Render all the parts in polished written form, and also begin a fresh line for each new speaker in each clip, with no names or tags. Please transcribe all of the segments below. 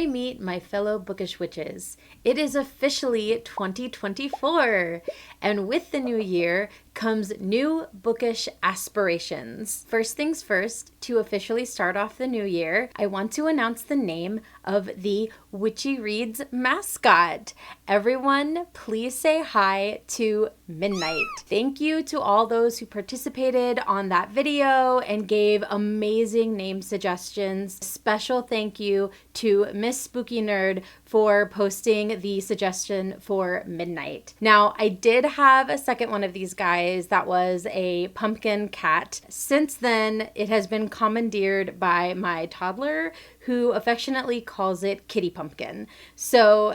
I meet my fellow bookish witches. It is officially 2024, and with the new year comes new bookish aspirations. First things first, to officially start off the new year, I want to announce the name of the Witchy Reads Mascot. Everyone, please say hi to Midnight. Thank you to all those who participated on that video and gave amazing name suggestions. Special thank you to Miss Spooky Nerd for posting the suggestion for Midnight. Now, I did have a second one of these guys that was a pumpkin cat. Since then, it has been commandeered by my toddler, who affectionately calls it Kitty Pumpkin. So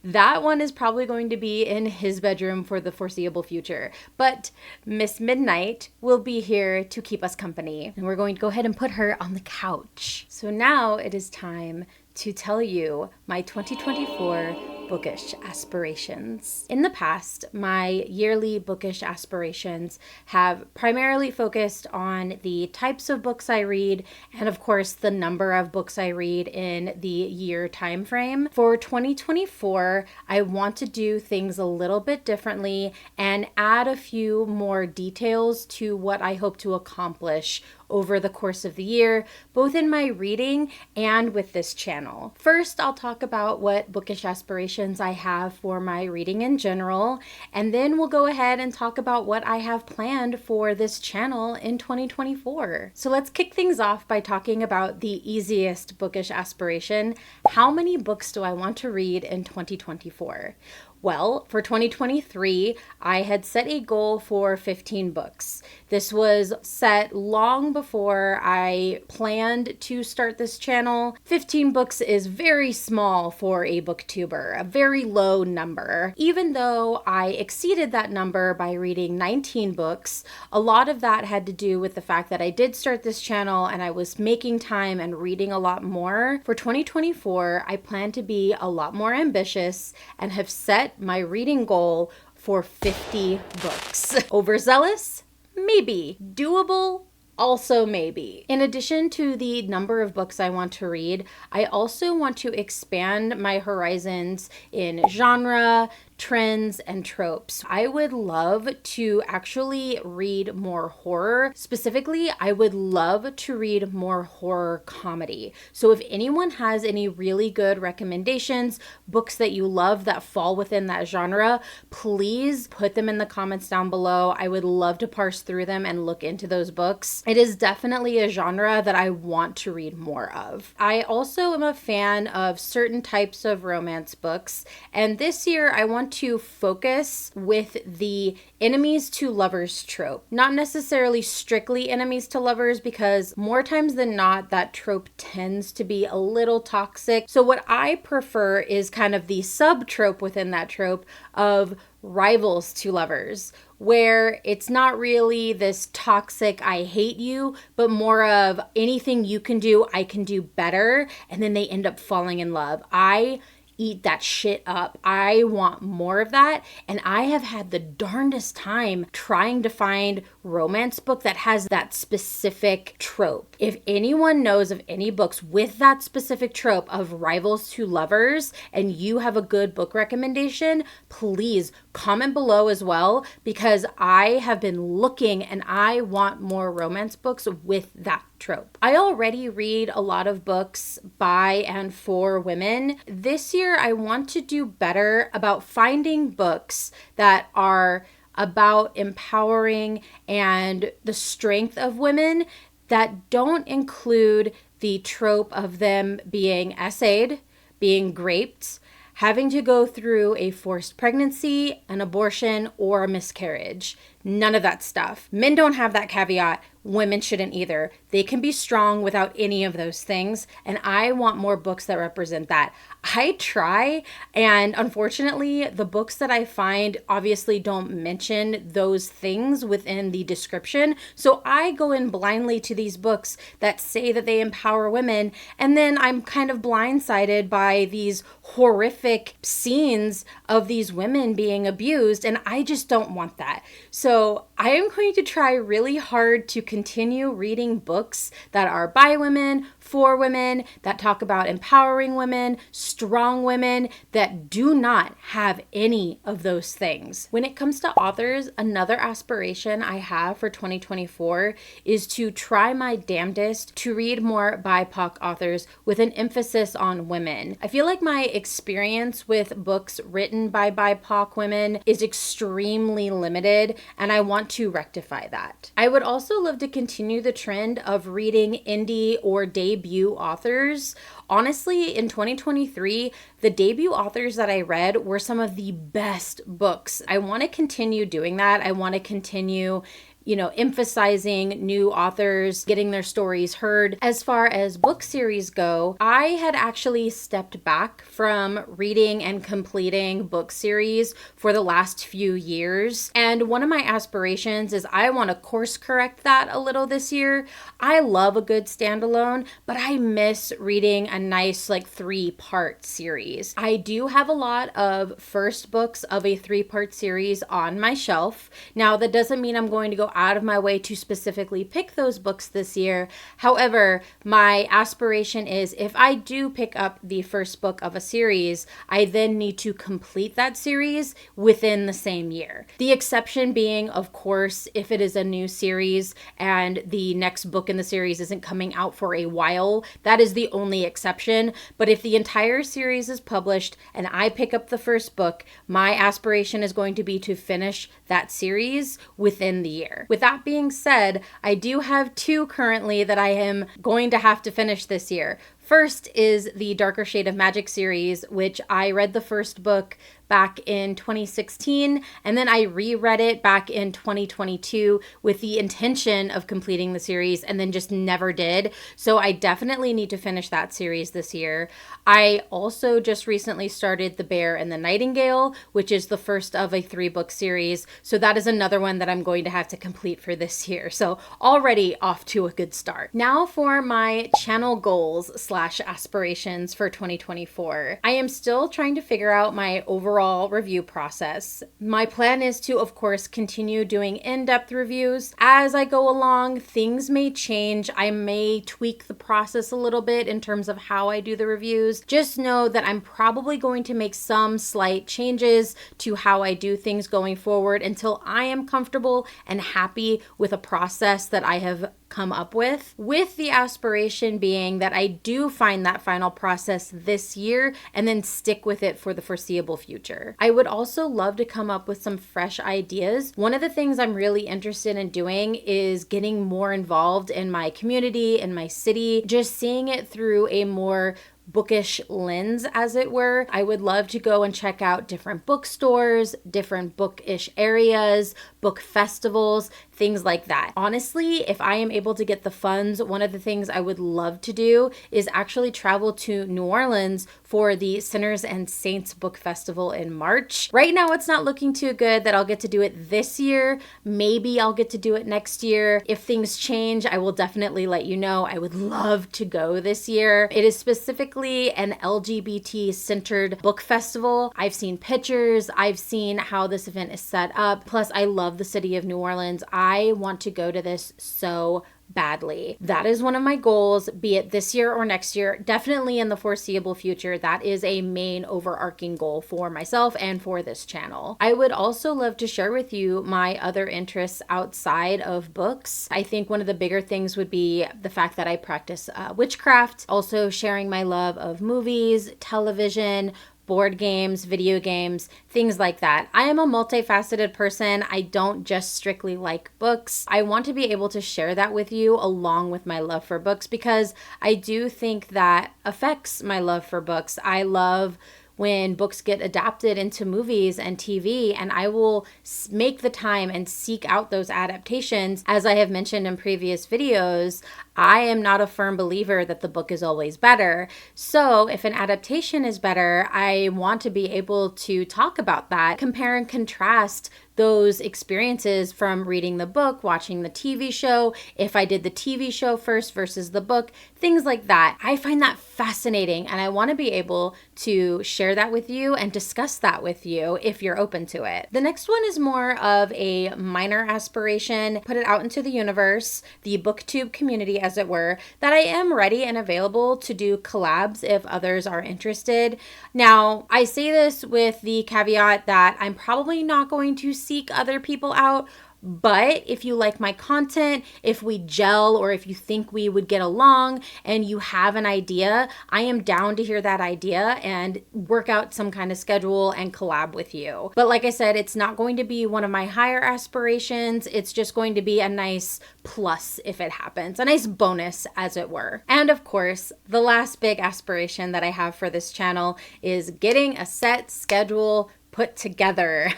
that one is probably going to be in his bedroom for the foreseeable future. But Miss Midnight will be here to keep us company, and we're going to go ahead and put her on the couch. So now it is time to tell you my 2024 bookish aspirations. In the past, my yearly bookish aspirations have primarily focused on the types of books I read and, of course, the number of books I read in the year time frame. For 2024, I want to do things a little bit differently and add a few more details to what I hope to accomplish over the course of the year, both in my reading and with this channel. First, I'll talk about what bookish aspirations I have for my reading in general, and then we'll go ahead and talk about what I have planned for this channel in 2024. So let's kick things off by talking about the easiest bookish aspiration. How many books do I want to read in 2024? Well, for 2023, I had set a goal for 15 books. This was set long before I planned to start this channel. 15 books is very small for a booktuber, a very low number. Even though I exceeded that number by reading 19 books, a lot of that had to do with the fact that I did start this channel and I was making time and reading a lot more. For 2024, I plan to be a lot more ambitious and have set my reading goal for 50 books. Overzealous? Maybe. Doable? Also maybe. In addition to the number of books I want to read, I also want to expand my horizons in genre, trends, and tropes. I would love to actually read more horror. Specifically, I would love to read more horror comedy. So if anyone has any really good recommendations, books that you love that fall within that genre, please put them in the comments down below. I would love to parse through them and look into those books. It is definitely a genre that I want to read more of. I also am a fan of certain types of romance books, and this year I want to focus with the enemies to lovers trope. Not necessarily strictly enemies to lovers, because more times than not that trope tends to be a little toxic. So what I prefer is kind of the sub-trope within that trope of rivals to lovers, where it's not really this toxic I hate you, but more of anything you can do, I can do better, and then they end up falling in love. I eat that shit up. I want more of that, and I have had the darndest time trying to find romance book that has that specific trope. If anyone knows of any books with that specific trope of rivals to lovers and you have a good book recommendation, please comment below as well, because I have been looking and I want more romance books with that trope. I already read a lot of books by and for women. This year, I want to do better about finding books that are about empowering and the strength of women that don't include the trope of them being essayed, being raped, having to go through a forced pregnancy, an abortion, or a miscarriage. None of that stuff. Men don't have that caveat. Women shouldn't either. They can be strong without any of those things, and I want more books that represent that. I try, and unfortunately, the books that I find obviously don't mention those things within the description, so I go in blindly to these books that say that they empower women, and then I'm kind of blindsided by these horrific scenes of these women being abused, and I just don't want that. So I am going to try really hard to continue reading books that are by women, for women, that talk about empowering women, strong women, that do not have any of those things. When it comes to authors, another aspiration I have for 2024 is to try my damnedest to read more BIPOC authors with an emphasis on women. I feel like my experience with books written by BIPOC women is extremely limited, and I want to rectify that. I would also love to continue the trend of reading indie or debut authors. Honestly, in 2023, the debut authors that I read were some of the best books. I want to continue doing that. I want to continue emphasizing new authors, getting their stories heard. As far as book series go, I had actually stepped back from reading and completing book series for the last few years. And one of my aspirations is I want to course correct that a little this year. I love a good standalone, but I miss reading a nice 3-part series. I do have a lot of first books of a 3-part series on my shelf. Now, that doesn't mean I'm going to go out of my way to specifically pick those books this year. However, my aspiration is if I do pick up the first book of a series, I then need to complete that series within the same year. The exception being, of course, if it is a new series and the next book in the series isn't coming out for a while, that is the only exception. But if the entire series is published and I pick up the first book, my aspiration is going to be to finish that series within the year. With that being said, I do have 2 currently that I am going to have to finish this year. First is the Darker Shade of Magic series, which I read the first book back in 2016, and then I reread it back in 2022 with the intention of completing the series and then just never did. So I definitely need to finish that series this year. I also just recently started The Bear and the Nightingale, which is the first of a 3-book series. So that is another one that I'm going to have to complete for this year. So already off to a good start. Now for my channel goals / aspirations for 2024. I am still trying to figure out my overall review process. My plan is to, of course, continue doing in-depth reviews. As I go along, things may change. I may tweak the process a little bit in terms of how I do the reviews. Just know that I'm probably going to make some slight changes to how I do things going forward until I am comfortable and happy with a process that I have come up with the aspiration being that I do find that final process this year and then stick with it for the foreseeable future. I would also love to come up with some fresh ideas. One of the things I'm really interested in doing is getting more involved in my community, in my city, just seeing it through a more bookish lens, as it were. I would love to go and check out different bookstores, different bookish areas, book festivals, things like that. Honestly, if I am able to get the funds, one of the things I would love to do is actually travel to New Orleans for the Sinners and Saints Book Festival in March. Right now, it's not looking too good that I'll get to do it this year. Maybe I'll get to do it next year. If things change, I will definitely let you know. I would love to go this year. It is specifically an LGBT-centered book festival. I've seen pictures. I've seen how this event is set up. Plus, I love the city of New Orleans. I want to go to this so badly. That is one of my goals, be it this year or next year, definitely in the foreseeable future. That is a main overarching goal for myself and for this channel. I would also love to share with you my other interests outside of books. I think one of the bigger things would be the fact that I practice witchcraft, also sharing my love of movies, television, board games, video games, things like that. I am a multifaceted person. I don't just strictly like books. I want to be able to share that with you along with my love for books because I do think that affects my love for books. I love when books get adapted into movies and TV, and I will make the time and seek out those adaptations. As I have mentioned in previous videos, I am not a firm believer that the book is always better. So if an adaptation is better, I want to be able to talk about that, compare and contrast those experiences from reading the book, watching the TV show, if I did the TV show first versus the book, things like that. I find that fascinating, and I want to be able to share that with you and discuss that with you if you're open to it. The next one is more of a minor aspiration, put it out into the universe, the booktube community as it were, that I am ready and available to do collabs if others are interested. Now, I say this with the caveat that I'm probably not going to seek other people out, but if you like my content, if we gel, or if you think we would get along and you have an idea, I am down to hear that idea and work out some kind of schedule and collab with you. But like I said, it's not going to be one of my higher aspirations. It's just going to be a nice plus if it happens, a nice bonus as it were. And of course, the last big aspiration that I have for this channel is getting a set schedule put together.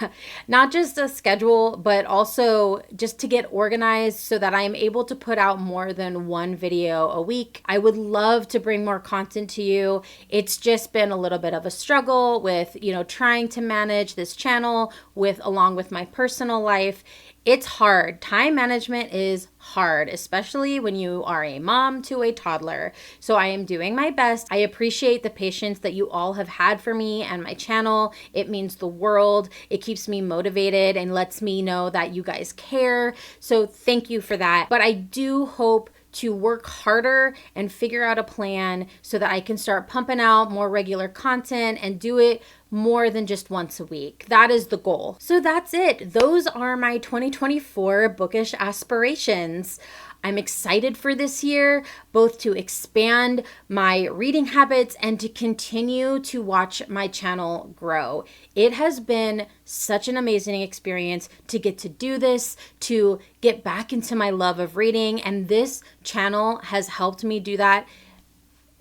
Not just a schedule, but also just to get organized so that I'm able to put out more than one video a week. I would love to bring more content to you. It's just been a little bit of a struggle with, trying to manage this channel along with my personal life. It's hard. Time management is hard, especially when you are a mom to a toddler. So I am doing my best. I appreciate the patience that you all have had for me and my channel. It means the world. It keeps me motivated and lets me know that you guys care. So thank you for that. But I do hope to work harder and figure out a plan so that I can start pumping out more regular content and do it more than just once a week. That is the goal. So that's it. Those are my 2024 bookish aspirations. I'm excited for this year, both to expand my reading habits and to continue to watch my channel grow. It has been such an amazing experience to get to do this, to get back into my love of reading, and this channel has helped me do that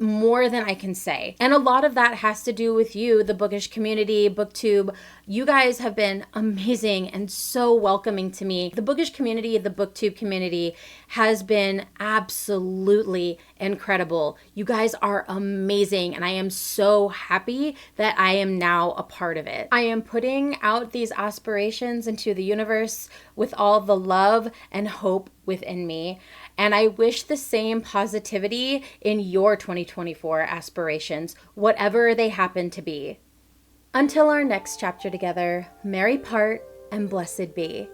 more than I can say. And a lot of that has to do with you, the bookish community, booktube. You guys have been amazing and so welcoming to me. The bookish community, the booktube community has been absolutely incredible. You guys are amazing, and I am so happy that I am now a part of it. I am putting out these aspirations into the universe with all the love and hope within me. And I wish the same positivity in your 2024 aspirations, whatever they happen to be. Until our next chapter together, merry part and blessed be.